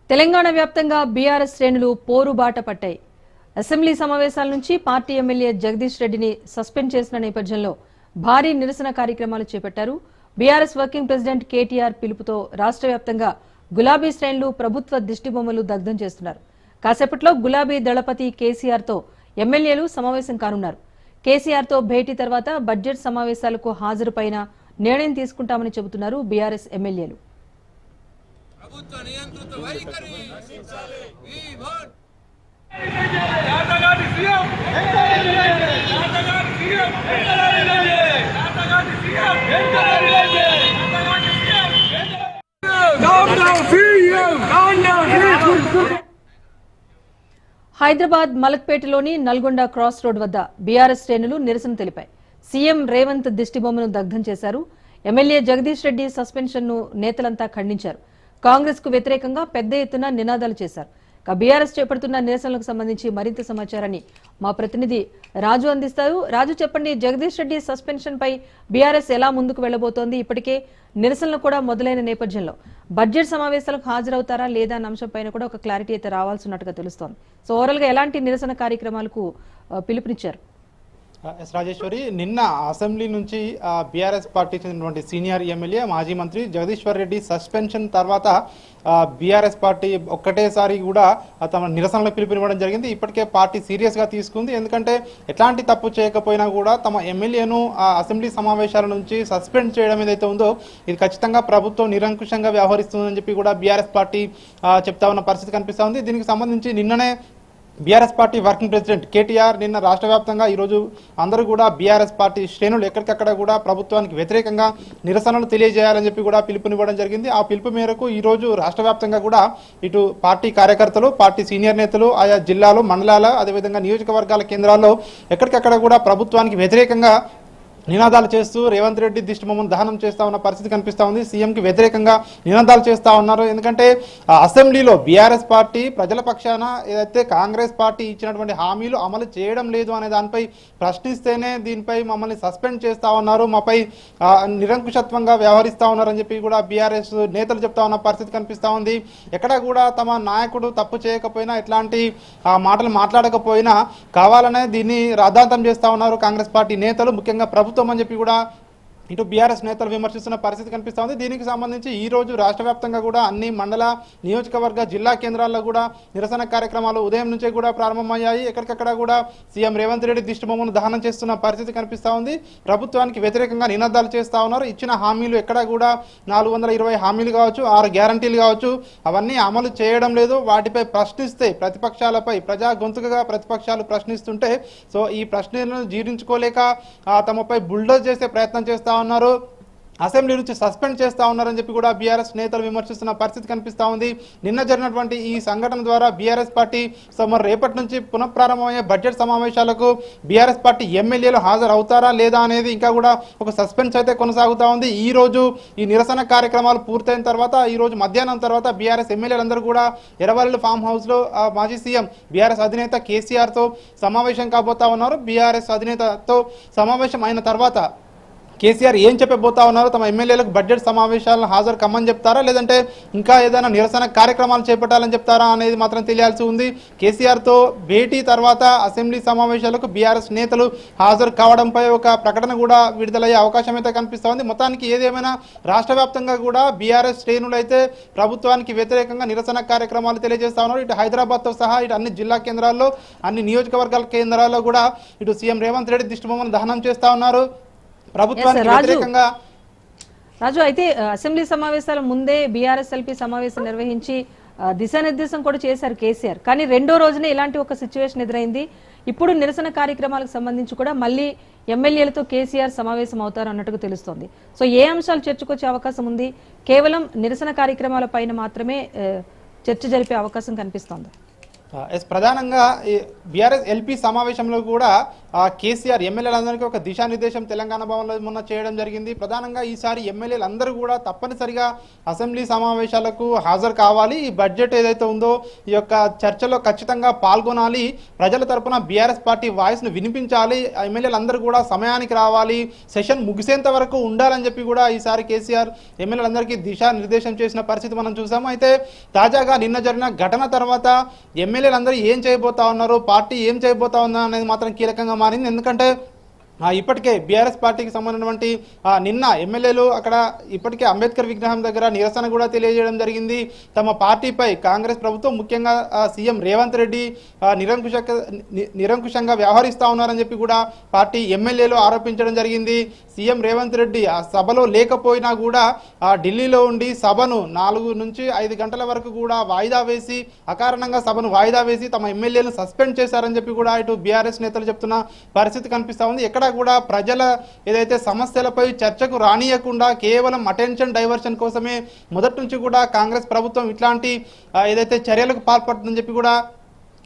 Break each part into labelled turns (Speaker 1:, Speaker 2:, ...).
Speaker 1: తెలంగాణ వ్యాప్తంగా బీఆర్ఎస్ శ్రేణులు పోరుబాట పట్టాయి. అసెంబ్లీ సమావేశాల నుంచి పార్టీ ఎమ్మెల్యే జగదీష్ రెడ్డిని సస్పెండ్ చేసిన నేపథ్యంలో భారీ నిరసన కార్యక్రమాలు చేపట్టారు. బీఆర్ఎస్ వర్కింగ్ ప్రెసిడెంట్ కేటీఆర్ పిలుపుతో రాష్ట్ర వ్యాప్తంగా గులాబీ శ్రేణులు ప్రభుత్వ దిష్టిబొమ్మలు దగ్ధం చేస్తున్నారు. కాసేపట్లో గులాబీ దళపతి కేసీఆర్ తో ఎమ్మెల్యేలు సమావేశం కానున్నారు. కేసీఆర్ తో భేటీ తర్వాత బడ్జెట్ సమావేశాలకు హాజరుపైన నిర్ణయం తీసుకుంటామని చెబుతున్నారు బీఆర్ఎస్ ఎమ్మెల్యేలు.
Speaker 2: ప్రభుత్వ నియంత్రిత వైఖరి
Speaker 1: హైదరాబాద్ మలక్పేటలోని నల్గొండ క్రాస్ రోడ్ వద్ద బీఆర్ఎస్ శ్రేణులు నిరసన తెలిపాయి. సీఎం రేవంత్ దిష్టిబొమ్మను దగ్ధం చేశారు. ఎమ్మెల్యే జగదీష్ రెడ్డి సస్పెన్షన్ ను నేతలంతా ఖండించారు. కాంగ్రెస్ కు వ్యతిరేకంగా పెద్ద ఎత్తున నినాదాలు చేశారు. బీఆర్ఎస్ చేపడుతున్న నిరసనలకు సంబంధించి మరింత సమాచారాన్ని మా ప్రతినిధి రాజు అందిస్తారు. రాజు, చెప్పండి, జగదీష్ రెడ్డి సస్పెన్షన్ పై బీఆర్ఎస్ ఎలా ముందుకు వెళ్లబోతోంది? ఇప్పటికే నిరసనలు కూడా మొదలైన నేపథ్యంలో బడ్జెట్ సమావేశాలకు హాజరవుతారా లేదా అన్న అంశంపైన కూడా ఒక క్లారిటీ అయితే రావాల్సినట్టుగా తెలుస్తోంది. సో ఓవరాల్ గా ఎలాంటి నిరసన కార్యక్రమాలకు పిలుపునిచ్చారు?
Speaker 3: రాజేశ్వరి, నిన్న అసెంబ్లీ నుంచి బీఆర్ఎస్ పార్టీ చెందినటువంటి సీనియర్ ఎమ్మెల్యే మాజీ మంత్రి జగదీశ్వర్ రెడ్డి సస్పెన్షన్ తర్వాత బీఆర్ఎస్ పార్టీ ఒక్కటేసారి కూడా తమ నిరసనలకు పిలుపునివ్వడం జరిగింది. ఇప్పటికే పార్టీ సీరియస్గా తీసుకుంది. ఎందుకంటే ఎట్లాంటి తప్పు చేయకపోయినా కూడా తమ ఎమ్మెల్యేను అసెంబ్లీ సమావేశాల నుంచి సస్పెండ్ చేయడం ఏదైతే ఉందో ఇది ఖచ్చితంగా ప్రభుత్వం నిరంకుశంగా వ్యవహరిస్తుందని చెప్పి కూడా బీఆర్ఎస్ పార్టీ చెప్తా ఉన్న పరిస్థితి కనిపిస్తూ ఉంది. దీనికి సంబంధించి నిన్ననే BRS party working president KTR నిన్న రాష్ట్ర వ్యాప్తంగా ఈరోజు అందరూ కూడా బీఆర్ఎస్ పార్టీ శ్రేణులు ఎక్కడికక్కడ కూడా ప్రభుత్వానికి వ్యతిరేకంగా నిరసనలు తెలియజేయాలని చెప్పి కూడా పిలుపునివ్వడం జరిగింది. ఆ పిలుపు మేరకు ఈరోజు రాష్ట్ర వ్యాప్తంగా కూడా ఇటు పార్టీ కార్యకర్తలు, పార్టీ సీనియర్ నేతలు, ఆయా జిల్లాలు, మండలాల, అదేవిధంగా నియోజకవర్గాల కేంద్రాల్లో ఎక్కడికక్కడ కూడా ప్రభుత్వానికి వ్యతిరేకంగా నినాదాలు చేస్తూ రేవంత్ రెడ్డి దిష్టిబొమ్మను దహనం చేస్తా ఉన్న పరిస్థితి కనిపిస్తూ ఉంది. సీఎంకి వ్యతిరేకంగా నినాదాలు చేస్తూ ఉన్నారు. ఎందుకంటే అసెంబ్లీలో బీఆర్ఎస్ పార్టీ ప్రజల పక్షాన ఏదైతే కాంగ్రెస్ పార్టీ ఇచ్చినటువంటి హామీలు అమలు చేయడం లేదు అనే దానిపై ప్రశ్నిస్తేనే దీనిపై మమ్మల్ని సస్పెండ్ చేస్తా ఉన్నారు, మాపై నిరంకుశత్వంగా వ్యవహరిస్తూ ఉన్నారని చెప్పి కూడా బీఆర్ఎస్ నేతలు చెప్తా ఉన్న పరిస్థితి కనిపిస్తూ ఉంది. ఎక్కడా కూడా తమ నాయకుడు తప్పు చేయకపోయినా, ఎట్లాంటి మాటలు మాట్లాడకపోయినా కావాలనే దీన్ని రాద్ధాంతం చేస్తా ఉన్నారు కాంగ్రెస్ పార్టీ నేతలు, ముఖ్యంగా ప్రభుత్వం అని చెప్పి కూడా ఇటు బీఆర్ఎస్ నేతలు విమర్శిస్తున్న పరిస్థితి కనిపిస్తూ ఉంది. దీనికి సంబంధించి ఈ రోజు రాష్ట్ర వ్యాప్తంగా కూడా అన్ని మండల, నియోజకవర్గ, జిల్లా కేంద్రాల్లో కూడా నిరసన కార్యక్రమాలు ఉదయం నుంచే కూడా ప్రారంభమయ్యాయి. ఎక్కడికక్కడ కూడా సీఎం రేవంత్ రెడ్డి దిష్టిబొమ్మను దహనం చేస్తున్న పరిస్థితి కనిపిస్తూ ఉంది. ప్రభుత్వానికి వ్యతిరేకంగా నినాదాలు చేస్తూ ఉన్నారు. ఇచ్చిన హామీలు ఎక్కడా కూడా 420 హామీలు కావచ్చు, 6 గ్యారంటీలు కావచ్చు, అవన్నీ అమలు చేయడం లేదు. వాటిపై ప్రశ్నిస్తే ప్రతిపక్షాలపై ప్రజా గొంతుకగా ప్రతిపక్షాలు ప్రశ్నిస్తుంటే సో ఈ ప్రశ్నలను జీర్ణించుకోలేక తమపై బుల్డోజ్ చేసే ప్రయత్నం చేస్తా ఉన్నారు. అసెంబ్లీ నుంచి సస్పెండ్ చేస్తా ఉన్నారని చెప్పి కూడా బీఆర్ఎస్ నేతలు విమర్శిస్తున్న పరిస్థితి కనిపిస్తూ ఉంది. నిన్న జరిగినటువంటి ఈ సంఘటన ద్వారా బీఆర్ఎస్ పార్టీ మరి రేపటి నుంచి పునఃప్రారంభమయ్యే బడ్జెట్ సమావేశాలకు బీఆర్ఎస్ పార్టీ ఎమ్మెల్యేలు హాజరవుతారా లేదా అనేది ఇంకా కూడా ఒక సస్పెన్స్ అయితే కొనసాగుతూ ఉంది. ఈ రోజు ఈ నిరసన కార్యక్రమాలు పూర్తయిన తర్వాత ఈ రోజు మధ్యాహ్నం తర్వాత బీఆర్ఎస్ ఎమ్మెల్యేలందరూ కూడా ఎర్రవల్లి ఫామ్ హౌస్ లో మాజీ సీఎం బీఆర్ఎస్ అధినేత కేసీఆర్ తో సమావేశం కాబోతా ఉన్నారు. బీఆర్ఎస్ అధినేతతో సమావేశం అయిన తర్వాత కేసీఆర్ ఏం చెప్పబోతా ఉన్నారు, తమ ఎమ్మెల్యేలకు బడ్జెట్ సమావేశాలను హాజరు కమ్మని చెప్తారా లేదంటే ఇంకా ఏదైనా నిరసన కార్యక్రమాలు చేపట్టాలని చెప్తారా అనేది మాత్రం తెలియాల్సి ఉంది. కేసీఆర్తో భేటీ తర్వాత అసెంబ్లీ సమావేశాలకు బీఆర్ఎస్ నేతలు హాజరు కావడంపై ఒక ప్రకటన కూడా విడుదలయ్యే అవకాశం అయితే కనిపిస్తూ ఉంది. మొత్తానికి ఏదేమైనా రాష్ట్ర వ్యాప్తంగా కూడా బీఆర్ఎస్ శ్రేణులు అయితే ప్రభుత్వానికి వ్యతిరేకంగా నిరసన కార్యక్రమాలు తెలియజేస్తా ఉన్నారు. ఇటు హైదరాబాద్తో సహా ఇటు అన్ని జిల్లా కేంద్రాల్లో, అన్ని నియోజకవర్గాల కేంద్రాల్లో కూడా ఇటు సీఎం రేవంత్ రెడ్డి దిష్టిబొమ్మను దహనం చేస్తా ఉన్నారు. ప్రభుత్వానికి వ్యతిరేకంగా
Speaker 1: రాజు, అయితే అసెంబ్లీ సమావేశాల ముందే బీఆర్ఎస్ ఎల్పీ సమావేశం నిర్వహించి దిశానిర్దేశం కూడా చేశారు కేసీఆర్. కానీ రెండో రోజునే ఇలాంటి ఒక సిచ్యువేషన్ ఎదురైంది. ఇప్పుడు నిరసన కార్యక్రమాలకు సంబంధించి కూడా మళ్ళీ ఎమ్మెల్యేలతో కేసీఆర్ సమావేశం అవుతారు అన్నట్టుగా తెలుస్తోంది. సో ఏ అంశాలు చర్చకొచ్చే అవకాశం ఉంది? కేవలం నిరసన కార్యక్రమాల పైన మాత్రమే చర్చ జరిపే అవకాశం కనిపిస్తోంది.
Speaker 3: ప్రధానంగా బీఆర్ఎస్ ఎల్పీ సమావేశంలో కూడా కేసీఆర్ ఎమ్మెల్యేలందరికీ ఒక దిశానిర్దేశం తెలంగాణ భవన్లో మొన్న చేయడం జరిగింది. ప్రధానంగా ఈసారి ఎమ్మెల్యేలు అందరూ కూడా తప్పనిసరిగా అసెంబ్లీ సమావేశాలకు హాజరు కావాలి. ఈ బడ్జెట్ ఏదైతే ఉందో ఈ యొక్క చర్చలో ఖచ్చితంగా పాల్గొనాలి. ప్రజల తరపున బీఆర్ఎస్ పార్టీ వాయిస్ను వినిపించాలి. ఎమ్మెల్యేలు అందరూ కూడా సమయానికి రావాలి, సెషన్ ముగిసేంత వరకు ఉండాలని చెప్పి కూడా ఈసారి కేసీఆర్ ఎమ్మెల్యేలందరికీ దిశానిర్దేశం చేసిన పరిస్థితి మనం చూసాము. అయితే తాజాగా నిన్న జరిగిన ఘటన తర్వాత ఎమ్మెల్యేలందరూ ఏం చేయబోతా ఉన్నారు, పార్టీ ఏం చేయబోతా ఉన్నారు అనేది మాత్రం కీలకంగా మారింది. ఎందుకంటే ఇప్పటికే బీఆర్ఎస్ పార్టీకి సంబంధించినటువంటి నిన్న ఎమ్మెల్యేలు అక్కడ ఇప్పటికే అంబేద్కర్ విగ్రహం దగ్గర నిరసన కూడా తెలియజేయడం జరిగింది. తమ పార్టీపై కాంగ్రెస్ ప్రభుత్వం ముఖ్యంగా సీఎం రేవంత్ రెడ్డి నిరంకుశంగా వ్యవహరిస్తూ ఉన్నారని చెప్పి కూడా పార్టీ ఎమ్మెల్యేలు ఆరోపించడం జరిగింది. సీఎం రేవంత్ రెడ్డి ఆ సభలో లేకపోయినా కూడా ఢిల్లీలో ఉండి సభను 4 నుంచి 5 గంటల వరకు కూడా వాయిదా వేసి అకారణంగా సభను వాయిదా వేసి తమ ఎమ్మెల్యేలను సస్పెండ్ చేశారని చెప్పి కూడా ఇటు బీఆర్ఎస్ నేతలు చెప్తున్న పరిస్థితి కనిపిస్తూ ఉంది. ఎక్కడ కూడా ప్రజల ఏదైతే సమస్యలపై చర్చకు రానియకుండా కేవలం అటెన్షన్ డైవర్షన్ కోసమే మొదటి నుంచి కూడా కాంగ్రెస్ ప్రభుత్వం ఇట్లాంటి ఏదైతే చర్యలకు పాల్పడుతుందని చెప్పి కూడా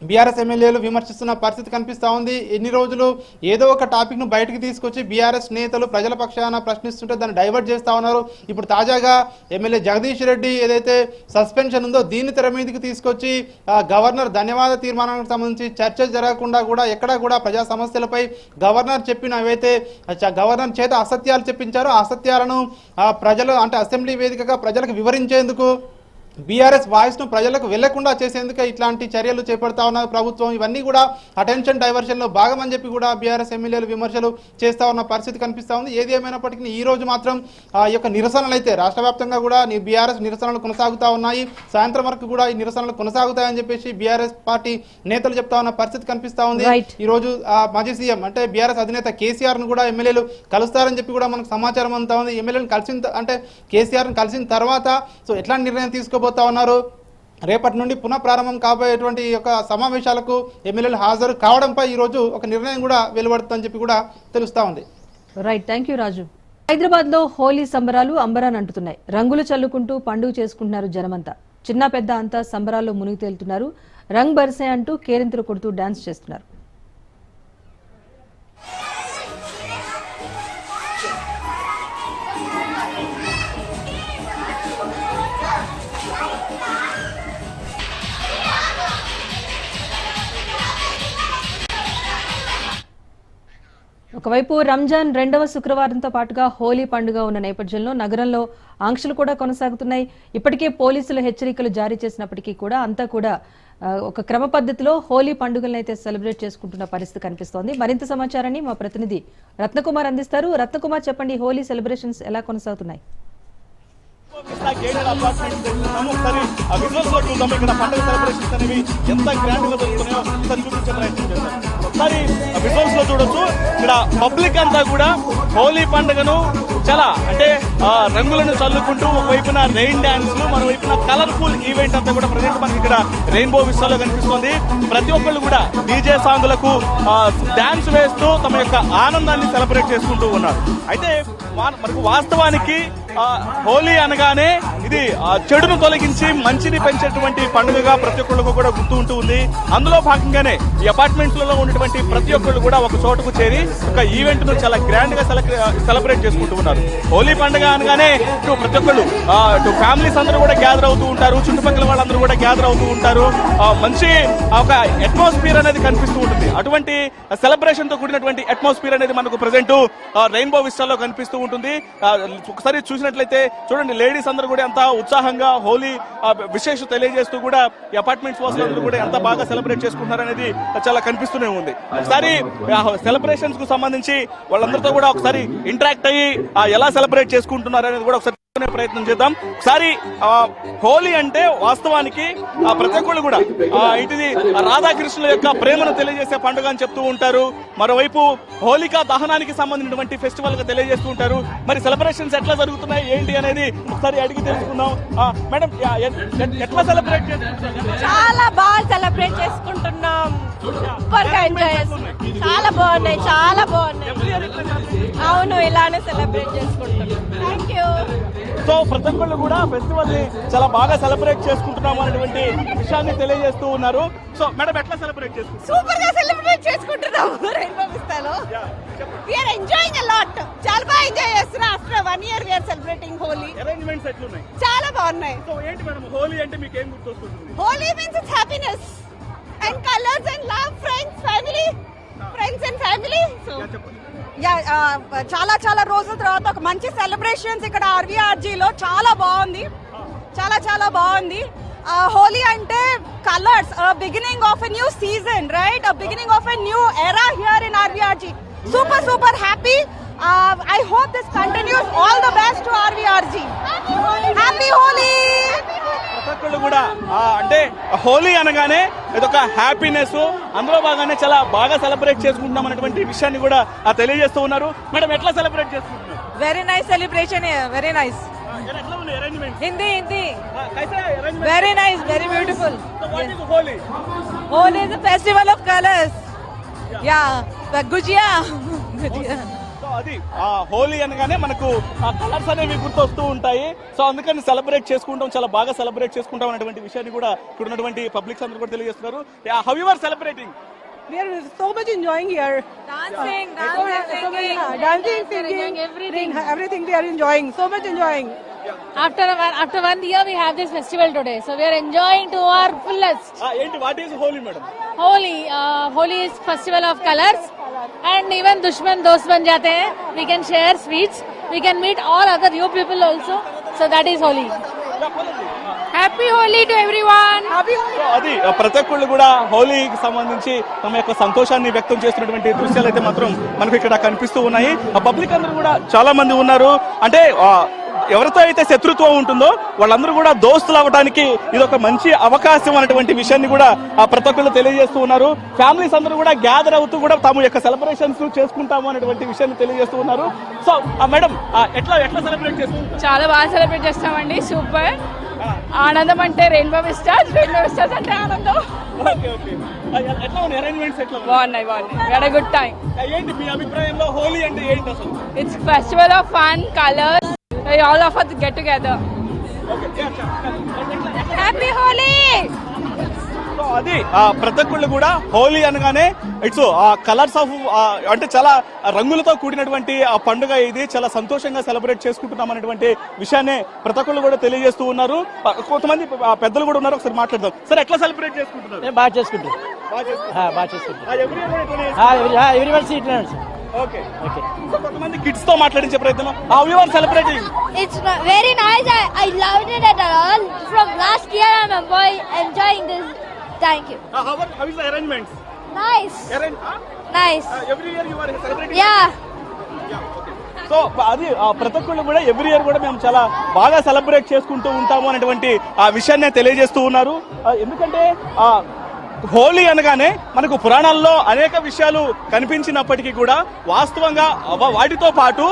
Speaker 3: బీఆర్ఎస్ ఎమ్మెల్యేలు విమర్శిస్తున్న పరిస్థితి కనిపిస్తూ ఉంది. ఎన్ని రోజులు ఏదో ఒక టాపిక్ను బయటకు తీసుకొచ్చి బీఆర్ఎస్ నేతలు ప్రజల పక్షాన ప్రశ్నిస్తుంటే దాన్ని డైవర్ట్ చేస్తూ ఉన్నారు. ఇప్పుడు తాజాగా ఎమ్మెల్యే జగదీష్ రెడ్డి ఏదైతే సస్పెన్షన్ ఉందో దీన్ని తెర మీదకి తీసుకొచ్చి గవర్నర్ ధన్యవాద తీర్మానానికి సంబంధించి చర్చ జరగకుండా కూడా ఎక్కడా కూడా ప్రజా సమస్యలపై గవర్నర్ చెప్పిన ఏవైతే గవర్నర్ చేత అసత్యాలు చెప్పించారో ఆ అసత్యాలను ప్రజలు అంటే అసెంబ్లీ వేదికగా ప్రజలకు వివరించేందుకు బీఆర్ఎస్ వాయిస్ను ప్రజలకు వెళ్లకుండా చేసేందుకు ఇట్లాంటి చర్యలు చేపడతా ఉన్న ప్రభుత్వం. ఇవన్నీ కూడా అటెన్షన్ డైవర్షన్లో భాగమని చెప్పి కూడా బీఆర్ఎస్ ఎమ్మెల్యేలు విమర్శలు చేస్తూ ఉన్న పరిస్థితి కనిపిస్తూ ఉంది. ఏది ఏమైనప్పటికీ ఈ రోజు మాత్రం ఈ యొక్క నిరసనలు అయితే రాష్ట్ర వ్యాప్తంగా కూడా బీఆర్ఎస్ నిరసనలు కొనసాగుతూ ఉన్నాయి. సాయంత్రం వరకు కూడా ఈ నిరసనలు కొనసాగుతాయని చెప్పేసి బీఆర్ఎస్ పార్టీ నేతలు చెప్తా ఉన్న పరిస్థితి కనిపిస్తూ ఉంది. ఈ రోజు మాజీ సీఎం అంటే బీఆర్ఎస్ అధినేత కేసీఆర్ ను కూడా ఎమ్మెల్యేలు కలుస్తారని చెప్పి కూడా మనకు సమాచారం అంతా ఉంది. ఎమ్మెల్యేలను కలిసిన అంటే కేసీఆర్ ను కలిసిన తర్వాత సో ఎట్లాంటి నిర్ణయం తీసుకోబోతా ఉన్నారు, రేపటి నుండి పునః ప్రారంభం కాబోయేటువంటి యొక్క సమావేశాలకు ఎమ్మెల్యేలు హాజరు కావడంపై ఈ రోజు ఒక నిర్ణయం కూడా వెలువడుతుందని చెప్పి కూడా తెలుస్తా ఉంది.
Speaker 1: రైట్, థ్యాంక్ యూ రాజు. హైదరాబాద్ లో హోలీ సంబరాలు అంబరాన్ని అంటున్నాయి. రంగులు చల్లుకుంటూ పండుగ చేసుకుంటున్నారు జనమంతా. చిన్న పెద్ద అంతా సంబరాల్లో మునిగి తేలుతున్నారు. రంగ్ బర్సే అంటూ కేరింతలు కొడుతూ డాన్స్ చేస్తున్నారు. ఒకవైపు రంజాన్ 2వ శుక్రవారంతో పాటుగా హోలీ పండుగ ఉన్న నేపథ్యంలో నగరంలో ఆంక్షలు కూడా కొనసాగుతున్నాయి. ఇప్పటికే పోలీసులు హెచ్చరికలు జారీ చేసినప్పటికీ కూడా అంతా కూడా ఒక క్రమ పద్ధతిలో హోలీ పండుగలను అయితే సెలబ్రేట్ చేసుకుంటున్న పరిస్థితి కనిపిస్తోంది. మరింత సమాచారాన్ని మా ప్రతినిధి రత్నకుమార్ అందిస్తారు. రత్నకుమార్, చెప్పండి, హోలీ సెలబ్రేషన్స్ ఎలా కొనసాగుతున్నాయి?
Speaker 4: ఇక్కడ పండుగ సెలబ్రేషన్స్ అనేవి ఎంత గ్రాండ్ గా జరుగుతున్నాయో ఒకసారి చూపించే ప్రయత్నం చేస్తాం. ఒకసారి విజువల్స్ లో చూడొచ్చు, ఇక్కడ పబ్లిక్ అంతా కూడా హోలీ పండుగను చాలా అంటే రంగులను చల్లుకుంటూ ఒకవైపున రెయిన్ డాన్స్లు, మరోవైపున కలర్ఫుల్ ఈవెంట్ అంతా కూడా ప్రజెంట్ మనకి ఇక్కడ రెయిన్బో విస్తాలో కనిపిస్తుంది. ప్రతి ఒక్కళ్ళు కూడా డీజే సాంగులకు డాన్స్ వేస్తూ తమ యొక్క ఆనందాన్ని సెలబ్రేట్ చేసుకుంటూ ఉన్నారు. అయితే మనకు వాస్తవానికి హోలీ అనగానే ఇది చెడును తొలగించి మంచిని పెంచేటువంటి పండుగగా ప్రతి ఒక్కళ్ళకు కూడా గుర్తు ఉంటూ ఉంది. అందులో భాగంగానే ఈ అపార్ట్మెంట్స్ లలో ఉన్నటువంటి ప్రతి ఒక్కళ్ళు కూడా ఒక చోటుకు చేరి ఒక ఈవెంట్ ను చాలా గ్రాండ్ గా సెలబ్రేట్ చేసుకుంటూ ఉన్నారు. హోలీ పండుగ అనగానే ప్రతి ఒక్కళ్ళు ఫ్యామిలీస్ అందరూ కూడా గ్యాదర్ అవుతూ ఉంటారు, చుట్టుపక్కల వాళ్ళందరూ కూడా గ్యాదర్ అవుతూ ఉంటారు. మంచి ఒక అట్మాస్ఫియర్ అనేది కనిపిస్తూ ఉంటుంది. అటువంటి సెలబ్రేషన్ తో కూడినటువంటి అట్మాస్ఫియర్ అనేది మనకు ప్రెసెంట్ రెయిన్బో విస్తాలో కనిపిస్తూ ఉంటుంది. ఒకసారి చూసినట్లయితే చూడండి, లేడీస్ అందరూ కూడా ఎంత ఉత్సాహంగా హోలీ విశేష తెలియజేస్తూ కూడా ఈ అపార్ట్మెంట్స్ వాసులందరూ కూడా ఎంత బాగా సెలబ్రేట్ చేసుకుంటున్నారు అనేది చాలా కనిపిస్తూనే ఉంది. ఒకసారి సెలబ్రేషన్స్ కు సంబంధించి వాళ్ళందరితో కూడా ఒకసారి ఇంటరాక్ట్ అయ్యి ఎలా సెలబ్రేట్ చేసుకుంటున్నారు అనేది కూడా ఒకసారి ప్రయత్నం చేద్దాం. ఒకసారి హోలీ అంటే వాస్తవానికి ప్రతి ఒక్కళ్ళు కూడా ఇటుది రాధాకృష్ణుల యొక్క ప్రేమను తెలియజేసే పండుగ అని చెప్తూ ఉంటారు. మరోవైపు హోలికా దహనానికి సంబంధించినటువంటి ఫెస్టివల్ గా తెలియజేస్తూ ఉంటారు. మరి సెలబ్రేషన్స్ ఎట్లా జరుగుతున్నాయి ఏంటి అనేది ఒకసారి అడిగి తెలుసుకుందాం. మేడం, ఎట్లా సెలబ్రేట్ చేసుకుంటున్నారు?
Speaker 5: చాలా బాగా సెలబ్రేట్ చేసుకుంటున్నాం. సూపర్ గా ఎంజాయ్ చేస్తున్నాం. చాలా బాగున్నాయి, చాలా బాగున్నాయి. అవును, ఇలానే సెలబ్రేట్ చేసుకుంటున్నాం. Thank you.
Speaker 4: సో ప్రతి ఒక్కళ్ళు కూడా ఫెస్టివల్ ని చాలా బాగా సెలబ్రేట్ చేసుకుంటున్నాము అనేటువంటి విషయాన్ని తెలియజేస్తూ ఉన్నారు. సో మేడం ఎట్లా సెలబ్రేట్ చేసుకుంటారు?
Speaker 5: సూపర్ గా సెలబ్రేట్ చేసుకుంటున్నాము Rainbow Vista. We are enjoying a lot. చాలా బాగా ఎంజాయ్ చేస్తున్నాం. After 1 year we are celebrating Holi.
Speaker 4: Arrangements ఎట్లున్నాయి?
Speaker 5: చాలా బాగున్నాయి.
Speaker 4: సో ఏంటి మేడం హోలీ అంటే మీకు ఏం గుర్తొస్తుంది?
Speaker 5: Holi means it's happiness and colours and love, friends and family. So చాలా చాలా రోజుల తర్వాత ఒక మంచి సెలబ్రేషన్స్ ఇక్కడ RVRG లో చాలా బాగుంది. హోలీ అంటే colours, beginning of a new season, right? Beginning of a new era here in RVRG. Super happy. I hope this continues. All the best to RVRG. Happy Holi.
Speaker 4: ప్రతి కూడా అంటే హోలీ అనగానే ఇదొక హ్యాపీనెస్, అందులో భాగంగానే చాలా బాగా సెలబ్రేట్ చేసుకుంటున్నాం అనేటువంటి విషయాన్ని కూడా తెలియజేస్తూ ఉన్నారు. మేడం ఎట్లా సెలబ్రేట్ చేసుకుంటున్నారు?
Speaker 6: Very nice celebration here. Very nice.
Speaker 4: ఎట్లా ఉంది అరేంజ్మెంట్?
Speaker 6: Hindi.
Speaker 4: कैसा है arrangement?
Speaker 6: Very nice. Very beautiful.
Speaker 4: So what is Holi?
Speaker 6: Holi is a festival of colors. Yeah. The Gujia.
Speaker 4: So అది హోలీ అనగానే మనకు కలర్స్ అనేవి గుర్తొస్తూ ఉంటాయి. సో అందుకని సెలబ్రేట్ చేసుకుంటాం, చాలా బాగా సెలబ్రేట్ చేసుకుంటాం అనేటువంటి విషయాన్ని కూడా ఇక్కడ ఉన్నటువంటి పబ్లిక్స్ అందరూ కూడా తెలియజేస్తున్నారు. How you are celebrating?
Speaker 6: We are so much enjoying here. Dancing, singing, everything we are enjoying. So much enjoying.
Speaker 7: After 1 year we have this festival today, so we are enjoying to our fullest.
Speaker 4: ఏంటి what is Holi madam?
Speaker 7: Holi is festival of colors, and even dushman dost ban jate hain. We can share sweets, we can meet all other new people also, so that is Holi. Happy Holi to everyone.
Speaker 4: So అది ప్రతి ఒక్కళ్ళు కూడా హోలీకి సంబంధించి తమ యొక్క సంతోషాన్ని వ్యక్తం చేస్తున్నటువంటి దృశ్యాలు అయితే మాత్రం మనకు ఇక్కడ కనిపిస్తూ ఉన్నాయి. పబ్లిక్ అందరూ కూడా చాలా మంది ఉన్నారు. అంటే ఎవరితో అయితే శత్రుత్వం ఉంటుందో వాళ్ళందరూ కూడా దోస్తులు అవ్వడానికి ఇది ఒక మంచి అవకాశం అనేటువంటి విషయాన్ని కూడా ప్రతి ఒక్కళ్ళు తెలియజేస్తూ ఉన్నారు. ఫ్యామిలీస్ అందరూ కూడా గ్యాదర్ అవుతూ కూడా తమ యొక్క సెలబ్రేషన్స్ చేసుకుంటాము అనేటువంటి విషయాన్ని తెలియజేస్తూ ఉన్నారు. సో మేడం ఎట్లా సెలబ్రేట్ చేసుకుంటారు?
Speaker 7: చాలా బాగా సెలబ్రేట్ చేస్తామండి. సూపర్ ఆనందం అంటే రెయిన్బో విస్టార్స్ అంటే ఆనందం.
Speaker 4: ఎట్లా ఉన్నాయి అరేంజ్మెంట్స్? ఎట్లా
Speaker 7: బాగున్నాయి. We had a good time.
Speaker 4: ఏంటి మీ అభిప్రాయంలో హోలీ అంటే ఏంటి అసలు?
Speaker 7: It's festival of fun, colors. All of us get together. Happy Holi.
Speaker 4: So అది ప్రతి ఒక్కళ్ళు కూడా హోలీ అనగానే ఇట్స్ కలర్స్ ఆఫ్ అంటే చాలా రంగులతో కూడినటువంటి ఆ పండుగ ఇది. చాలా సంతోషంగా సెలబ్రేట్ చేసుకుంటున్నాం అనేటువంటి విషయాన్ని ప్రతి ఒక్కళ్ళు కూడా తెలియజేస్తూ ఉన్నారు. కొంతమంది పెద్దలు కూడా ఉన్నారు, ఒకసారి మాట్లాడదాం. సార్ ఎట్లా సెలబ్రేట్ చేసుకుంటున్నారు?
Speaker 8: బాగా చేసుకుంటాం.
Speaker 4: ఓకే. సో కొంతమంది కిడ్స్ తో మాట్లాడించే ప్రయత్నం. How you are celebrating?
Speaker 9: It's very nice. I loved it at all. From last year, I'm enjoying this. Thank you.
Speaker 4: How is the arrangements?
Speaker 9: Nice. Nice.
Speaker 4: Every year you are celebrating?
Speaker 9: Yeah.
Speaker 4: So అది ప్రతి ఒక్కళ్ళు కూడా every year కూడా మేము చాలా బాగా celebrate చేసుకుంటూ ఉంటాము అనేటువంటి ఆ విషయాన్ని తెలియజేస్తూ ఉన్నారు. ఎందుకంటే హోలీ అనగానే మనకు పురాణాల్లో అనేక విషయాలు కనిపించినప్పటికీ కూడా వాస్తవంగా వాటితో పాటు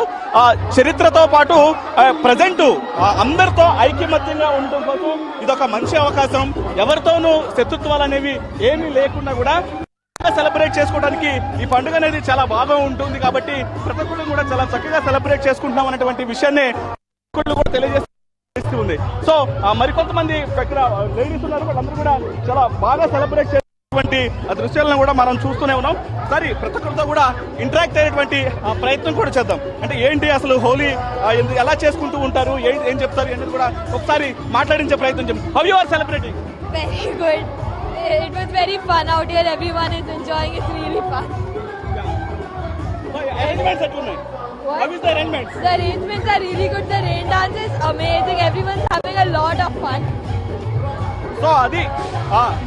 Speaker 4: చరిత్రతో పాటు ప్రజెంట్ అందరితో ఐక్యమత్యంగా ఉండటం కోసం ఇదొక మంచి అవకాశం. ఎవరితోనూ శత్రుత్వాలు అనేవి ఏమీ లేకుండా కూడా సెలబ్రేట్ చేసుకోవడానికి ఈ పండుగ అనేది చాలా బాగా ఉంటుంది. కాబట్టి ప్రతి ఒక్కరు కూడా చాలా చక్కగా సెలబ్రేట్ చేసుకుంటున్నాం అనేటువంటి విషయాన్ని కూడా తెలియజేస్తుంది. సో మరికొంతమంది ఇక్కడ లేడీస్ ఉన్నారు, వాళ్ళందరూ కూడా చాలా బాగా సెలబ్రేట్ చేసేటువంటి దృశ్యాలను కూడా మనం చూస్తూనే ఉన్నాం. సరే ప్రతి ఒక్కరితో కూడా ఇంటరాక్ట్ అయ్యేటువంటి ప్రయత్నం కూడా చేద్దాం. అంటే ఏంటి అసలు హోలీ ఎలా చేసుకుంటూ ఉంటారు, ఏం చెప్తారు ఏంటి కూడా ఒకసారి మాట్లాడించే ప్రయత్నం చేద్దాం. How you are celebrating?
Speaker 9: Very good. It was very fun out here. Everyone is enjoying. It's really fun.
Speaker 4: Arrangements ఎట్లున్నాయి? How is the arrangements?
Speaker 9: The arrangements are really good. The rain dance is amazing. Everyone's having a lot of fun.
Speaker 4: So అది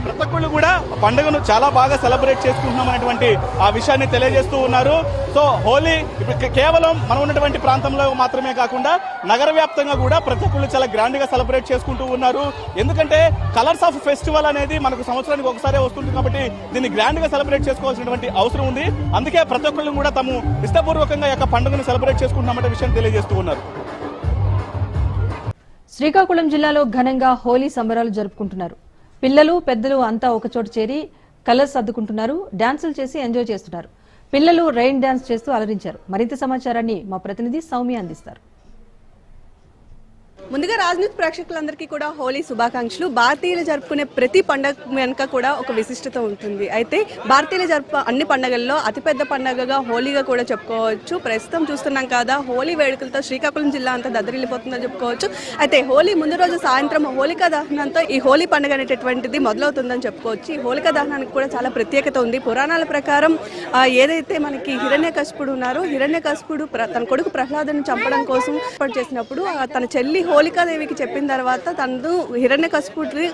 Speaker 4: ప్రతి ఒక్కళ్ళు కూడా పండుగను చాలా బాగా celebrate చేసుకుంటున్నాం అనేటువంటి ఆ విషయాన్ని తెలియజేస్తూ ఉన్నారు. సో హోలీ ఇప్పుడు కేవలం మనం ఉన్నటువంటి ప్రాంతంలో మాత్రమే కాకుండా నగర వ్యాప్తంగా కూడా ప్రతి ఒక్కళ్ళు చాలా గ్రాండ్ గా సెలబ్రేట్ చేసుకుంటూ ఉన్నారు. ఎందుకంటే కలర్స్ ఆఫ్ ఫెస్టివల్ అనేది మనకు సంవత్సరానికి ఒకసారి వస్తుంది కాబట్టి దీన్ని గ్రాండ్ గా సెలబ్రేట్ చేసుకోవాల్సినటువంటి అవసరం ఉంది. అందుకే ప్రతి ఒక్కళ్ళు కూడా తాము ఇష్టపూర్వకంగా యొక్క పండుగను సెలబ్రేట్ చేసుకుంటున్నామనే విషయం తెలియజేస్తూ ఉన్నారు.
Speaker 1: శ్రీకాకుళం జిల్లాలో ఘనంగా హోలీ సంబరాలు జరుపుకుంటున్నారు. పిల్లలు పెద్దలు అంతా ఒకచోట చేరి కలర్స్ అద్దుకుంటున్నారు, డాన్సులు చేసి ఎంజాయ్ చేస్తున్నారు. పిల్లలు రెయిన్ డాన్స్ చేస్తూ అలరించారు. మరింత సమాచారాన్ని మా ప్రతినిధి సౌమ్య అందిస్తారు.
Speaker 5: ముందుగా రాజనీతి ప్రేక్షకులందరికీ కూడా హోలీ శుభాకాంక్షలు. భారతీయులు జరుపుకునే ప్రతి పండుగ వెనుక కూడా ఒక విశిష్టత ఉంటుంది. అయితే భారతీయులు అన్ని పండుగల్లో అతిపెద్ద పండుగగా హోలీగా కూడా చెప్పుకోవచ్చు. ప్రస్తుతం చూస్తున్నాం కదా, హోలీ వేడుకలతో శ్రీకాకుళం జిల్లా అంతా దద్దరిల్లిపోతుందని చెప్పుకోవచ్చు. అయితే హోలీ ముందు రోజు సాయంత్రం హోలికా దహనంతో ఈ హోలీ పండుగ అనేటటువంటిది మొదలవుతుందని చెప్పుకోవచ్చు. ఈ హోలికా దహనానికి కూడా చాలా ప్రత్యేకత ఉంది. పురాణాల ప్రకారం ఏదైతే మనకి హిరణ్యకశిపుడు ఉన్నారో, హిరణ్యకశిపుడు తన కొడుకు ప్రహ్లాదుని చంపడం కోసం ఏర్పాటు చేసినప్పుడు తన చెల్లి హోలికాదేవికి చెప్పిన తర్వాత తను హిరణ్యకశిపుడి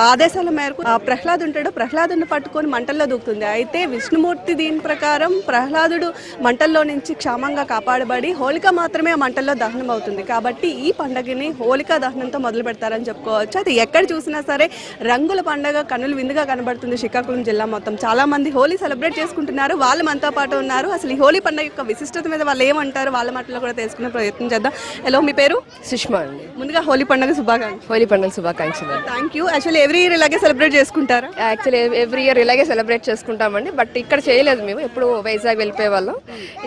Speaker 5: ఆదేశాల మేరకు ప్రహ్లాదు ఉంటాడు, ప్రహ్లాదుని పట్టుకొని మంటల్లో దూకుతుంది. అయితే విష్ణుమూర్తి దీని ప్రకారం ప్రహ్లాదుడు మంటల్లో నుంచి క్షేమంగా కాపాడబడి హోలిక మాత్రమే ఆ మంటల్లో దహనం అవుతుంది. కాబట్టి ఈ పండుగని హోలికా దహనంతో మొదలు పెడతారని చెప్పుకోవచ్చు. అయితే ఎక్కడ చూసినా సరే రంగుల పండుగ కన్నులు విందుగా కనబడుతుంది శ్రీకాకుళం జిల్లా మొత్తం. చాలా మంది హోలీ సెలబ్రేట్ చేసుకుంటున్నారు, వాళ్ళు మనతో పాటు ఉన్నారు. అసలు ఈ హోలీ పండుగ యొక్క విశిష్టత మీద వాళ్ళు ఏమంటారు, వాళ్ళ మాటలో కూడా తెలుసుకునే ప్రయత్నం చేద్దాం. హలో, మీ పేరు?
Speaker 6: సుష్మా అండి.
Speaker 5: ముందుగా హోలీ పండుగ శుభాకాంక్షలు.
Speaker 6: హోలీ పండుగ శుభాకాంక్షలు.
Speaker 5: Thank you. Actually every year ఇలాగే సెలబ్రేట్ చేసుకుంటారా?
Speaker 6: యాక్చువల్లీ ఎవ్రీ ఇయర్ ఇలాగే సెలబ్రేట్ చేసుకుంటామండి. బట్ ఇక్కడ చేయలేదు, మేము ఎప్పుడు వైజాగ్ వెళ్ళిపోయే వాళ్ళం.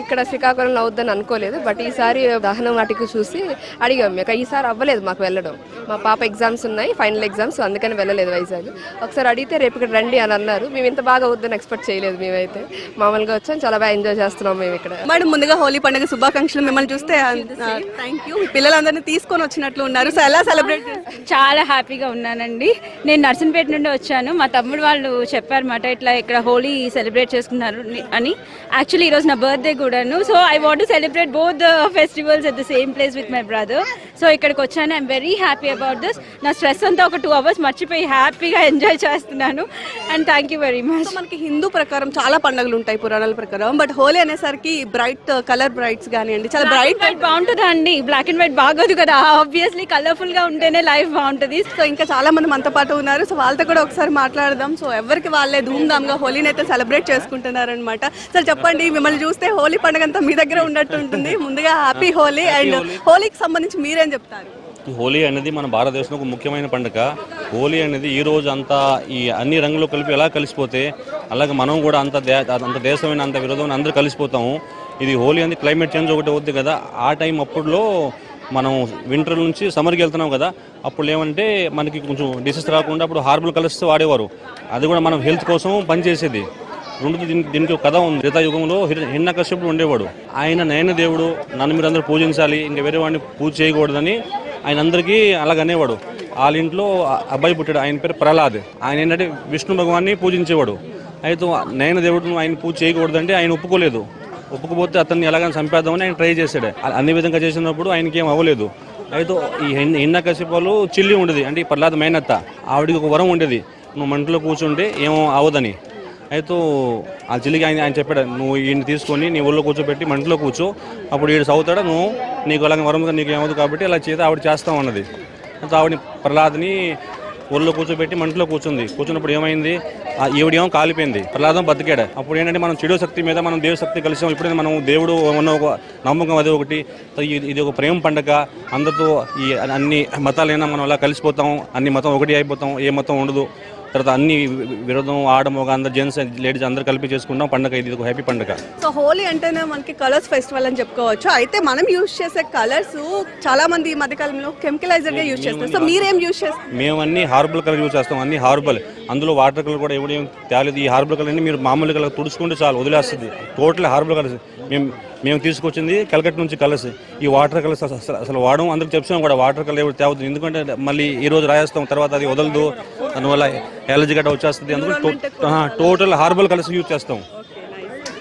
Speaker 6: ఇక్కడ శ్రీకాకుళంలో అవుద్దని అనుకోలేదు. బట్ ఈసారి దహనం వాటికి చూసి అడిగాం. మీకు ఈసారి అవ్వలేదు మాకు వెళ్ళడం. మా పాప ఎగ్జామ్స్ ఉన్నాయి, ఫైనల్ ఎగ్జామ్స్, అందుకని వెళ్ళలేదు వైజాగ్. ఒకసారి అడిగితే రేపు ఇక్కడ రండి అని అన్నారు. మేము ఇంత బాగా అవుద్దని ఎక్స్పెక్ట్ చేయలేదు. మేమైతే మామూలుగా వచ్చాం, చాలా బాగా ఎంజాయ్ చేస్తున్నాం మేము ఇక్కడ.
Speaker 5: మేడం, ముందుగా హోలీ పండుగ శుభాకాంక్షలు. మిమ్మల్ని చూస్తే థ్యాంక్ యూ. పిల్లలందరినీ తీసుకొని వచ్చినట్లు ఉన్నారు. సో ఎలా సెలబ్రేట్ చేస్తారు?
Speaker 7: చాలా హ్యాపీగా ఉన్నానండి. నేను నర్సన్పేట నుండి వచ్చాను. మా తమ్ముడు వాళ్ళు చెప్పారన్నమాట, ఇట్లా ఇక్కడ హోలీ సెలబ్రేట్ చేసుకున్నారు అని. యాక్చువల్లీ ఈరోజు నా బర్త్డే కూడాను. So I want to celebrate both the festivals at the same place with my brother. So ఇక్కడికి వచ్చాను. I'm very happy about this. నా స్ట్రెస్ అంతా ఒక 2 hours మర్చిపోయి హ్యాపీగా ఎంజాయ్ చేస్తున్నాను. And thank you very much.
Speaker 5: మనకి హిందూ ప్రకారం చాలా పండుగలు ఉంటాయి పురాణాల ప్రకారం. బట్ హోలీ అనేసరికి బ్రైట్ కలర్ బ్రైట్స్ కానివ్వండి, చాలా బ్రైట్
Speaker 7: బాగుంటుందా అండి? బ్లాక్ అండ్ వైట్ బాగోదు కదా. ఆబ్వియస్లీ కలర్ఫుల్ గా ఉంటేనే లైఫ్ బాగుంటుంది.
Speaker 5: సో ఇంకా చాలా మంది మనతో పాటు ఉన్నారు. సో వాళ్ళతో కూడా ఒకసారి మాట్లాడదాం. సో ఎవరికి వాళ్ళే ధూమ్ధామ్ గా హోలీని అయితే సెలబ్రేట్ చేసుకుంటున్నారు అనమాట. సార్ చెప్పండి, మిమ్మల్ని చూస్తే హోలీ పండుగ అంతా మీ దగ్గర ఉన్నట్టు ఉంటుంది. ముందుగా హ్యాపీ హోలీ. అండ్ హోలీకి సంబంధించి మీరేం చెప్తారు?
Speaker 8: హోలీ అనేది మన భారతదేశంలో ఒక ముఖ్యమైన పండుగ. హోలీ అనేది ఈ రోజు అంతా ఈ అన్ని రంగులు కలిపి ఎలా కలిసిపోతే అలాగే మనం కూడా అంత దేశమైన అంత విరోధమైన అందరూ కలిసిపోతాము. ఇది హోలీ అనేది క్లైమేట్ చేంజ్ ఒకటి అవుద్ది కదా, ఆ టైం అప్పుడులో మనం వింటర్ నుంచి సమ్మర్కి వెళ్తున్నాం కదా, అప్పుడు ఏమంటే మనకి కొంచెం డిసీజ్ రాకుండా అప్పుడు హార్బల్ కలర్స్ వాడేవారు. అది కూడా మనం హెల్త్ కోసం పనిచేసేది. దీనికి కథ ఉంది. త్రేతాయుగంలో హిరణ్యకశిపుడు ఉండేవాడు. ఆయన నయన దేవుడు, నన్ను మీరు అందరూ పూజించాలి, ఇంకా వేరే వాడిని పూజ చేయకూడదని ఆయన అందరికీ అలాగనేవాడు. వాళ్ళ ఇంట్లో అబ్బాయి పుట్టాడు, ఆయన పేరు ప్రహ్లాద్. ఆయన ఏంటంటే విష్ణు భగవాన్ని పూజించేవాడు. అయితే నయన దేవుడు ఆయన పూజ చేయకూడదంటే ఆయన ఒప్పుకోలేదు. ఒప్పుకోపోతే అతన్ని ఎలాగైనా చంపేద్దామని ఆయన ట్రై చేశాడు. అన్ని విధంగా చేసినప్పుడు ఆయనకి ఏం అవ్వలేదు. అయితే ఈ హిరణ్యకశిపులు చిల్లి ఉండేది, అంటే ఈ ప్రహ్లాద్ మేనత్త, ఆవిడికి ఒక వరం ఉండేది, నువ్వు మంటలో కూర్చుంటే ఏమో అవ్వదని. అయితే ఆ చిల్లికి ఆయన చెప్పాడు, నువ్వు ఈయన తీసుకొని నీ ఊళ్ళో కూర్చోబెట్టి మంటలో కూర్చో, అప్పుడు ఈడు చదువుతాడా, నువ్వు నీకు అలాగే వరం నీకు ఏమవుతుంది కాబట్టి అలా చేత ఆవిడ చేస్తాం అన్నది. అయితే ఆవిడ ప్రహ్లాద్ని ఊళ్ళో కూర్చోబెట్టి మంటలో కూర్చున్నప్పుడు ఏమైంది, ఈవిడేమో కాలిపోయింది, ప్రహ్లాదం బతికాడు. అప్పుడు ఏంటంటే మనం చెడు శక్తి మీద మనం దేవశక్తి కలిసాం. ఇప్పుడైతే మనం దేవుడు ఉన్న ఒక నమ్మకం అది ఒకటి. ఇది ఒక ప్రేమ పండుగ. అందరితో ఈ అన్ని మతాలైనా మనం అలా కలిసిపోతాం, అన్ని మతం ఒకటి అయిపోతాం, ఏ మతం ఉండదు. తర్వాత అన్ని విరోధం ఆడమోగ అందరు జెంట్స్ లేడీస్ అందరు కలిపి చేసుకుంటాం పండుగ. ఇది ఒక హ్యాపీ పండుగ.
Speaker 5: సో హోలీ అంటేనే మనకి కలర్స్ ఫెస్టివల్ అని చెప్పుకోవచ్చు. అయితే మనం యూజ్ చేసే కలర్స్ చాలా మంది ఈ మధ్యకాలంలో కెమికలైజర్ గా యూజ్ చేస్తారు. సో మీరేం యూజ్ చేస్తారు?
Speaker 8: మేము అన్ని హార్బల్ కలర్ యూజ్ చేస్తాం. అన్ని హార్బల్, అందులో వాటర్ కలర్ కూడా ఎవడేం తేలేదు. ఈ హార్బల్ కలర్ అన్ని మీరు మామూలు కలర్ తుడుచుకుంటే చాలు, వదిలేస్తుంది. టోటల్ హార్బల్ కలర్స్ మేము తీసుకొచ్చింది కలకట్ నుంచి కలర్స్. ఈ వాటర్ కలర్స్ అసలు వాడడం అందరికి చెప్తాం కూడా, వాటర్ కలర్ ఎవరు తేవద్దు. ఎందుకంటే మళ్ళీ ఈ రోజు రాయేస్తాం, తర్వాత అది వదలదు, దానివల్ల ఎలర్జీ గట్రా వచ్చేస్తుంది. అందుకని టోటల్ హార్బల్ కలర్స్ యూజ్ చేస్తాం.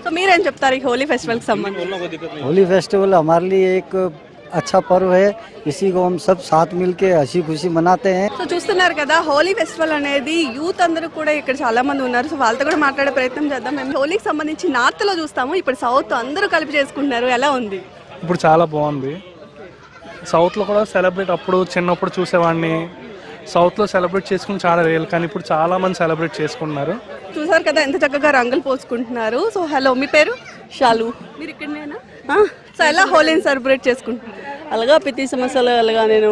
Speaker 5: సో మీరేం చెప్తారు ఈ హోలీ ఫెస్టివల్ కి సంబంధించి?
Speaker 10: होली फेस्टिवल हमारे लिए एक अच्छा पर्व है, इसी को हम सब साथ मिलके हंसी खुशी मनाते हैं.
Speaker 5: సో చూస్తున్నారు కదా, హోలీ ఫెస్టివల్ అనేది యూత్ అందరూ కూడా ఇక్కడ చాలా మంది ఉన్నారు. సో వాళ్ళతో కూడా మాట్లాడే ప్రయత్నం చేద్దాం. మేము హోలీకి సంబంధించి నార్త్ లో చూస్తాము, ఇప్పుడు సౌత్ అందరూ కలిపి చేసుకుంటున్నారు. ఎలా ఉంది?
Speaker 11: ఇప్పుడు చాలా బాగుంది. సౌత్లో కూడా సెలబ్రేట్ అప్పుడు చిన్నప్పుడు చూసేవాడిని. సౌత్లో సెలబ్రేట్ చేసుకుని చాలా రేల్, కానీ ఇప్పుడు చాలా మంది సెలబ్రేట్ చేసుకుంటున్నారు.
Speaker 5: చూసారు కదా ఎంత చక్కగా రంగులు పోసుకుంటున్నారు. సో హలో, మీ పేరు?
Speaker 12: షాలు.
Speaker 5: మీరు ఇక్కడనేనా? సో ఎలా హోలీని సెలబ్రేట్ చేసుకుంటున్నారు?
Speaker 12: అలాగా ప్రతి సమస్యలు అలాగా నేను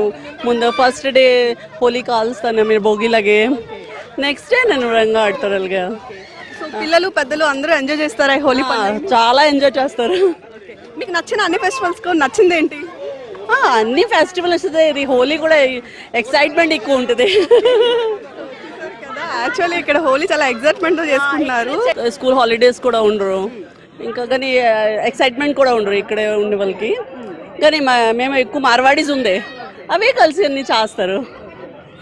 Speaker 12: ముందు ఫస్ట్ డే హోలీ కాలుస్తాను, మీరు భోగిలాగే. నెక్స్ట్ డే నేను రంగా ఆడతారు అలాగా.
Speaker 5: సో పిల్లలు పెద్దలు అందరూ ఎంజాయ్ చేస్తారా ఈ హోలీ పండుగ?
Speaker 12: చాలా ఎంజాయ్ చేస్తారు.
Speaker 5: మీకు నచ్చిన అన్ని ఫెస్టివల్స్ నచ్చింది ఏంటి?
Speaker 12: అన్ని ఫెస్టివల్ వస్తుంది, ఇది హోలీ కూడా ఎక్సైట్మెంట్ ఎక్కువ ఉంటుంది.
Speaker 5: యాక్చువల్లీ ఇక్కడ హోలీ చాలా ఎగ్జైట్మెంట్ చేసుకుంటున్నారు.
Speaker 12: స్కూల్ హాలిడేస్ కూడా ఉండరు, ఇంకా కానీ ఎక్సైట్మెంట్ కూడా ఉండరు ఇక్కడే ఉండే వాళ్ళకి. కానీ మేము ఎక్కువ మార్వాడీస్ ఉండే, అవే కలిసి అన్ని చేస్తారు.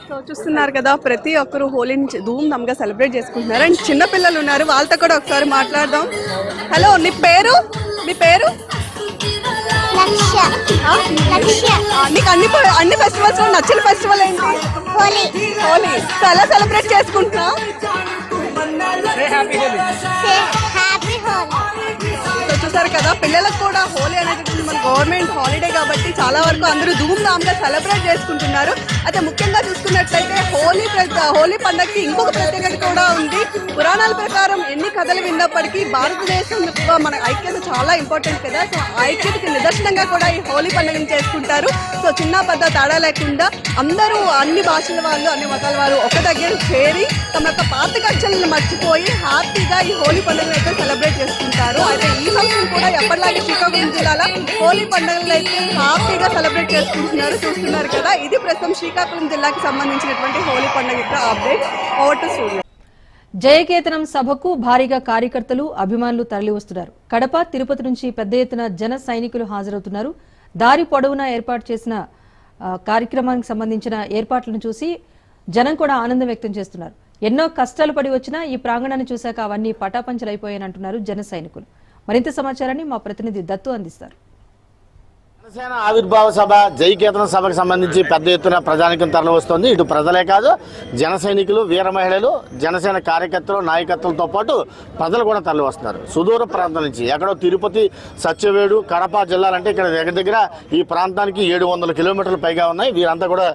Speaker 5: సో చూస్తున్నారు కదా, ప్రతి ఒక్కరు హోలీని ధూమ్ధామ్గా సెలబ్రేట్ చేసుకుంటున్నారు. అండ్ చిన్నపిల్లలు ఉన్నారు, వాళ్ళతో కూడా ఒకసారి మాట్లాడదాం. హలో, నీ పేరు? మీ పేరు? నీకు అన్ని ఫెస్టివల్స్ లో నచ్చిన ఫెస్టివల్ ఏంటి? హోలీ. హోలీ చాలా సెలబ్రేట్ చేసుకుంటున్నాం. సో చూసారు కదా, పిల్లలకు కూడా హోలీ అనేది మన గవర్నమెంట్ హాలిడే కాబట్టి చాలా వరకు అందరూ ధూమ్ధామ్గా సెలబ్రేట్ చేసుకుంటున్నారు. అయితే ముఖ్యంగా చూసుకున్నట్లయితే హోలీ పండుగకి ఇంకొక ప్రత్యేకత కూడా ఉంది. పురాణాల ప్రకారం ఎన్ని కథలు విన్నప్పటికీ భారతదేశంలో మన ఐక్యత చాలా ఇంపార్టెంట్ కదా. సో ఐక్యతకి నిదర్శనంగా కూడా ఈ హోలీ పండుగను చేసుకుంటారు. సో చిన్న పెద్ద తేడా లేకుండా అందరూ అన్ని భాషల వాళ్ళు, అన్ని మతాల వాళ్ళు ఒక దగ్గర చేరి తమ యొక్క పాత కక్షలను మర్చిపోయి హ్యాపీగా ఈ హోలీ పండుగను అయితే సెలబ్రేట్ చేసుకుంటారు. అయితే ఈ సంవత్సరం కూడా ఎప్పటిలాగే శ్రీకాకుళం జిల్లాలో హోలీ పండుగలు అయితే హ్యాపీగా సెలబ్రేట్ చేసుకుంటున్నారు. చూస్తున్నారు కదా, ఇది ప్రస్తుతం శ్రీకాకుళం జిల్లాకి సంబంధించినటువంటి హోలీ పండుగ యొక్క అప్డేట్. ఓవర్ టు సూర్య.
Speaker 1: జయకేతనం సభకు భారీగా కార్యకర్తలు, అభిమానులు తరలివస్తున్నారు. కడప, తిరుపతి నుంచి పెద్ద ఎత్తున జన సైనికులు హాజరవుతున్నారు. దారి పొడవునా ఏర్పాటు చేసిన కార్యక్రమానికి సంబంధించిన ఏర్పాట్లను చూసి జనం కూడా ఆనందం వ్యక్తం చేస్తున్నారు. ఎన్నో కష్టాలు పడి వచ్చినా ఈ ప్రాంగణాన్ని చూశాక అవన్నీ పటాపంచలైపోయాయని అంటున్నారు జన సైనికులు. మరింత సమాచారాన్ని మా ప్రతినిధి దత్తు అందిస్తారు.
Speaker 13: జనసేన ఆవిర్భావ సభ జయకేతన సభకు సంబంధించి పెద్ద ఎత్తున ప్రజానికం తరలి వస్తుంది. ఇటు ప్రజలే కాదు, జన సైనికులు, వీర మహిళలు, జనసేన కార్యకర్తలు, నాయకత్వంతో పాటు ప్రజలు కూడా తరలి వస్తున్నారు. సుదూర ప్రాంతం నుంచి, ఎక్కడో తిరుపతి, సత్యవేడు, కడప జిల్లాలంటే ఇక్కడ దగ్గర దగ్గర ఈ ప్రాంతానికి 700 కిలోమీటర్లు పైగా ఉన్నాయి. వీరంతా కూడా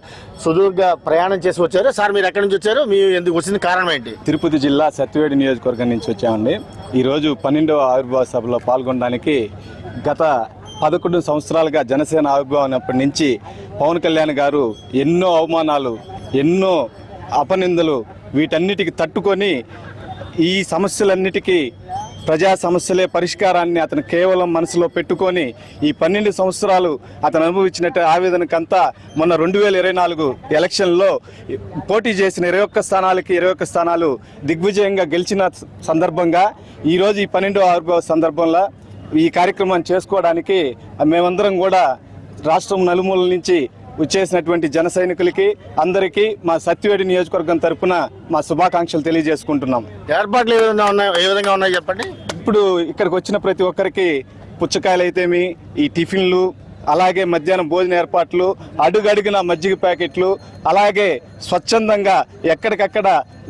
Speaker 13: సుదూరంగా ప్రయాణం చేసి వచ్చారు. సార్, మీరు ఎక్కడి నుంచి వచ్చారు? మీ ఎందుకు వచ్చిన కారణం ఏంటి?
Speaker 14: తిరుపతి జిల్లా సత్యవేడు నియోజకవర్గం నుంచి వచ్చామండి. ఈరోజు 12వ ఆవిర్భావ సభలో పాల్గొనడానికి గత 11 సంవత్సరాలుగా జనసేన ఆవిర్భావమైనప్పటి నుంచి పవన్ కళ్యాణ్ గారు ఎన్నో అవమానాలు, ఎన్నో అపనిందలు, వీటన్నిటికి తట్టుకొని ఈ సమస్యలన్నిటికీ ప్రజా సమస్యలే పరిష్కారాన్ని అతను కేవలం మనసులో పెట్టుకొని ఈ 12 సంవత్సరాలు అతను అనుభవించినట్టు ఆవేదనకంతా మొన్న 2024 ఎలక్షన్లో పోటీ చేసిన 21 స్థానాలకి 21 స్థానాలు దిగ్విజయంగా గెలిచిన సందర్భంగా ఈరోజు ఈ 12వ ఆవిర్భావ సందర్భంలో ఈ కార్యక్రమాన్ని చేసుకోవడానికి మేమందరం కూడా రాష్ట్రం నలుమూలల నుంచి వచ్చేసినటువంటి జన సైనికులకి అందరికీ మా సత్యవేడి నియోజకవర్గం తరఫున మా శుభాకాంక్షలు తెలియజేసుకుంటున్నాం.
Speaker 13: ఏర్పాట్లు ఏ విధంగా ఉన్నాయి చెప్పండి.
Speaker 14: ఇప్పుడు ఇక్కడికి వచ్చిన ప్రతి ఒక్కరికి పుచ్చకాయలు అయితేమి, ఈ టిఫిన్లు, అలాగే మధ్యాహ్నం భోజన ఏర్పాట్లు, అడుగడుగున మజ్జిగ ప్యాకెట్లు, అలాగే స్వచ్ఛందంగా ఎక్కడికక్కడ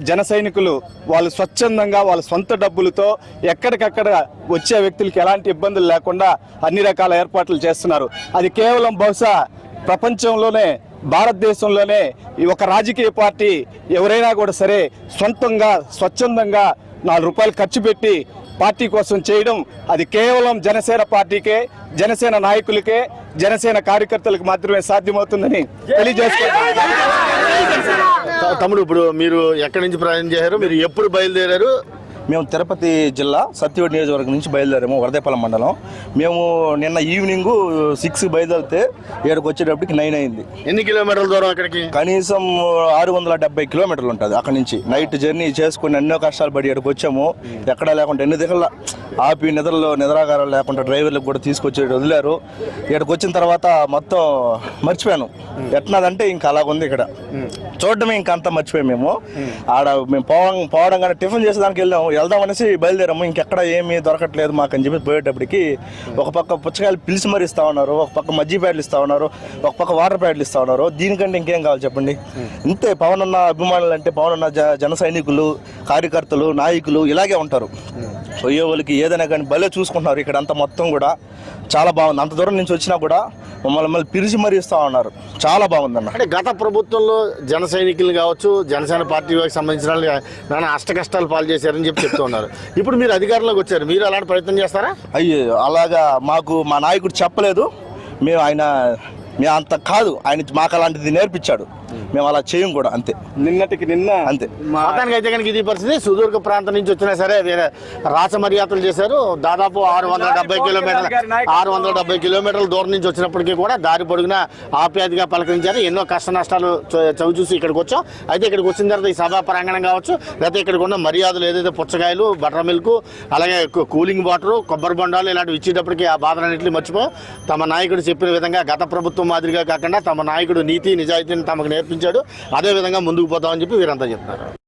Speaker 14: జన సైనికులు వాళ్ళు స్వచ్ఛందంగా వాళ్ళ సొంత డబ్బులతో ఎక్కడికక్కడ వచ్చే వ్యక్తులకి ఎలాంటి ఇబ్బందులు లేకుండా అన్ని రకాల ఏర్పాట్లు చేస్తున్నారు. అది కేవలం బహుశా ప్రపంచంలోనే, భారతదేశంలోనే ఈ ఒక రాజకీయ పార్టీ ఎవరైనా కూడా సరే సొంతంగా స్వచ్ఛందంగా 4 రూపాయలు ఖర్చు పెట్టి పార్టీ కోసం చేయడం అది కేవలం జనసేన పార్టీకే, జనసేన నాయకులకే, జనసేన కార్యకర్తలకు మాత్రమే సాధ్యమవుతుందని తెలియజేస్తున్నారు.
Speaker 13: తమ్ముడు, ఇప్పుడు మీరు ఎక్కడి నుంచి ప్రయాణం చేశారు? మీరు ఎప్పుడు బయలుదేరారు?
Speaker 15: మేము తిరుపతి జిల్లా సత్యవేడు నియోజకవర్గం నుంచి బయలుదేరాము, వరదేపల్లం మండలం. మేము నిన్న ఈవినింగ్ 6 బయలుదేరితే ఇక్కడికి వచ్చేటప్పటికి 9 అయింది.
Speaker 13: ఎన్ని కిలోమీటర్ల దూరం అక్కడికి?
Speaker 15: కనీసం 670 కిలోమీటర్లు ఉంటుంది. అక్కడి నుంచి నైట్ జర్నీ చేసుకుని ఎన్నో కష్టాలు పడి ఇక్కడికి వచ్చాము. ఎక్కడా లేకుండా ఎన్ని దిగల ఆపి నిద్రాగారాలు లేకుండా డ్రైవర్లకు కూడా తీసుకొచ్చి వదిలేరు. ఇక్కడికి వచ్చిన తర్వాత మొత్తం మర్చిపోయాను. ఎట్నాదంటే ఇంకా అలాగుంది ఇక్కడ చూడడమే, ఇంకా అంతా మర్చిపోయాము. మేము పోవడం కానీ టిఫిన్ చేసేదానికి వెళ్దామనేసి బయలుదేరాము. ఇంకెక్కడ ఏమీ దొరకట్లేదు మాకు అని చెప్పి పోయేటప్పటికి ఒక పక్క పుచ్చకాయలు పిలిచి మరి ఇస్తా ఉన్నారు, ఒక పక్క మజ్జి ప్యాడ్లు ఇస్తా ఉన్నారు, ఒక పక్క వాటర్ ప్యాడ్లు ఇస్తా ఉన్నారు. దీనికంటే ఇంకేం కావాలి చెప్పండి? ఇంతే పవన్ అన్న అభిమానులు అంటే, పవన్ అన్న జన సైనికులు, కార్యకర్తలు, నాయకులు ఇలాగే ఉంటారు. పోయే వాళ్ళకి ఏదైనా కానీ భలే చూసుకుంటున్నారు. ఇక్కడ అంతా మొత్తం కూడా చాలా బాగుంది. అంత దూరం నుంచి వచ్చినా కూడా మమ్మల్ని పిలిచి మరీ ఇస్తా ఉన్నారు. చాలా బాగుందన్న.
Speaker 13: అంటే గత ప్రభుత్వంలో జన సైనికులు కావచ్చు, జనసేన పార్టీకి సంబంధించిన నాన్న అష్ట కష్టాలు పాలు చేశారని చెప్తూ ఉన్నారు. ఇప్పుడు మీరు అధికారంలోకి వచ్చారు, మీరు అలాంటి ప్రయత్నం చేస్తారా?
Speaker 15: అయ్యో, అలాగా మా నాయకుడు చెప్పలేదు. మేము అంత కాదు, ఆయన మాకు అలాంటిది నేర్పించాడు. మేము అలా చేయం కూడా, అంతే.
Speaker 14: నిన్నటికి నిన్న
Speaker 15: అంతే.
Speaker 13: మొత్తానికి అయితే కనుక ఇది పరిస్థితి. సుదూర్ఘ ప్రాంతం నుంచి వచ్చినా సరే వేరే రాస మర్యాదలు చేశారు. దాదాపు 670 కిలోమీటర్ల దూరం నుంచి వచ్చినప్పటికీ కూడా దారి పొడుగున ఆప్యాయతగా పలకరించారు. ఎన్నో కష్ట నష్టాలు చవి చూసి ఇక్కడికి వచ్చాం. అయితే ఇక్కడికి వచ్చిన తర్వాత ఈ సభా ప్రాంగణం కావచ్చు, లేకపోతే ఇక్కడికి ఉన్న మర్యాదలు ఏదైతే పుచ్చకాయలు, బటర్ మిల్క్, అలాగే కూలింగ్ వాటర్, కొబ్బరి బొండాలు ఇలాంటివి ఇచ్చేటప్పటికి ఆ బాధలన్నింటినీ మర్చిపో తమ నాయకుడు చెప్పిన విధంగా గత ప్రభుత్వం మాదిరిగా కాకుండా తమ నాయకుడు నీతి నిజాయితీని తమకు నేర్పించాడు. అదే విధంగా ముందుకు పోతామని చెప్పి వీరంతా చెప్తున్నారు.